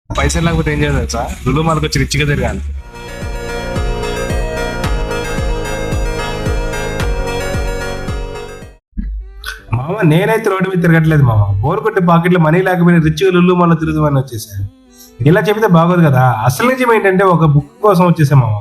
పైసలు లేకపోతే ఏం చేయాలి సార్? లులు మాల్కి వచ్చి రిచ్గా తిరగాలి. మామ నేనైతే రోడ్డు మీద తిరగట్లేదు మామ. బోర్ కొట్టి పాకెట్లో మనీ లేకపోయినా రిచ్గా లులు మాల్ తిరుగుదామని వచ్చేసా. ఇలా చెబితే బాగోదు కదా. అసలు నిజం ఏంటంటే ఒక బుక్ కోసం వచ్చేసా మామ.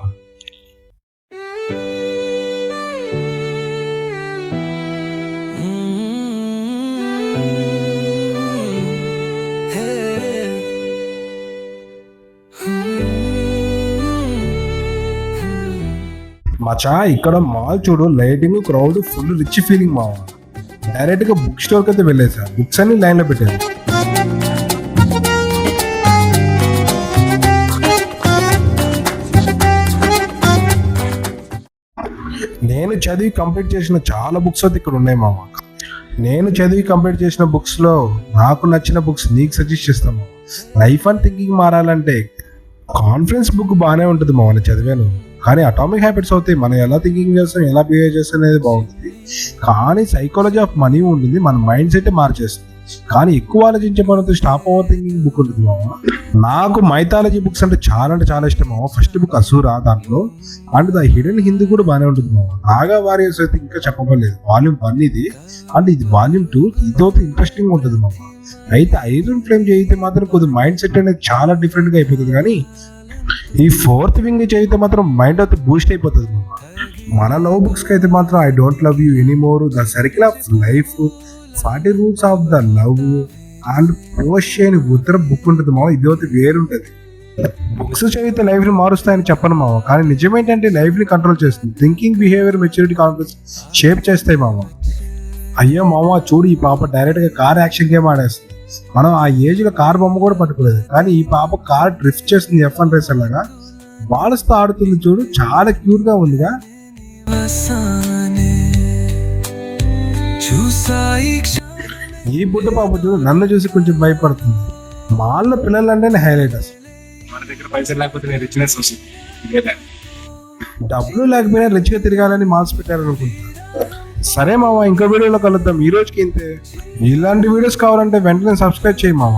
మచా ఇక్కడ మాల్ చూడు, lighting, crowd, full rich feeling మామ. డైరెక్ట్ గా బుక్ స్టోర్ కి అయితే వెళ్ళేసా. బుక్స్ అన్ని లైన్ లో పెట్టాను. నేను చదివి కంప్లీట్ చేసిన చాలా బుక్స్ అయితే ఇక్కడ ఉన్నాయి మామ. నేను చదివి కంప్లీట్ చేసిన బుక్స్ లో నాకు నచ్చిన బుక్స్ నీకు సజెస్ట్ చేస్తాను. లైఫ్ అండ్ థింకింగ్ మారాలంటే కాన్ఫిడెన్స్ బుక్ బాగానే ఉంటుంది మామ, నేను చదివాను. కానీ అటామిక్ హ్యాబిట్స్ అవుతాయి. మనం ఎలా థింకింగ్ చేస్తాం, ఎలా బిహేవ్ చేస్తాం అనేది బాగుంటుంది. కానీ సైకాలజీ ఆఫ్ మనీ ఉంటుంది, మన మైండ్ సెట్ మార్చేస్తుంది. కానీ ఎక్కువ ఆలోచించే పనితో స్టాప్ ఓవర్ థింకింగ్ బుక్ ఉంటుంది మామ. నాకు మైథాలజీ బుక్స్ అంటే చాలా ఇష్టం మామ. ఫస్ట్ బుక్ అసూరా, దాంట్లో అండ్ ద హిడెన్ హిందూ కూడా బాగానే ఉంటుంది మామ. నాగా వారియర్స్ అయితే ఇంకా చెప్పలేదు. వాల్యూమ్ 1 ఇది, అండ్ ఇది వాల్యూమ్ 2. ఇదైతే ఇంట్రెస్టింగ్ ఉంటుంది మామ. అయితే ఐరన్ ఫ్లేమ్ చేయితే మాత్రం కొద్దిగా మైండ్ సెట్ అనేది చాలా డిఫరెంట్ గా అయిపోతుంది. కానీ ఈ 4th వింగ్ చదివితే మాత్రం మైండ్ అయితే బూస్ట్ అయిపోతుంది. మన లవ్ బుక్స్ కి అయితే మాత్రం I don't love you anymore, the circle of life, 40 roots of the love and post అని ఉత్తర బుక్ ఉంటుంది మామ. ఇదైతే వేరుంటది. బుక్స్ చదివితే లైఫ్ ని మారుస్తాయని చెప్పను మామ, కానీ నిజమేంటంటే లైఫ్ ని కంట్రోల్ చేస్తుంది. Thinking, behaviour, maturity, confidence shape చేస్తాయి మామ. అయ్యో మామ చూడు, ఈ పాప డైరెక్ట్ గా కార్ యాక్షన్ గేమ్ ఆడేస్తుంది. మనం ఆ ఏజ్ లో కార్ బొమ్మ కూడా పట్టుకోలేదు, కానీ ఈ పాప కార్ డ్రిఫ్ట్ చేస్తుంది F1 రేసర్ లాగా. బాల్స్ తో ఆడుతుంది చూడు, చాలా క్యూట్ గా ఉందిగా. ఈ బుడ్డ పాప చూడు, నన్ను చూసి కొంచెం భయపడుతుంది. మాల్లో పిల్లలు అంటేనే హైలైట్. అసలు మన దగ్గర పైసలు లేకపోతే రిచ్నెస్ వస్తుంది. డబ్బులు లేకపోయినా రిచ్ గా తిరగాలని మాల్స్ పెట్టారనుకుంటా. సరే మామ, ఇంకో వీడియోలో కలుద్దాం. ఈ రోజుకి ఇంతే. ఇలాంటి వీడియోస్ కావాలంటే వెంటనే సబ్స్క్రైబ్ చేయి మామ.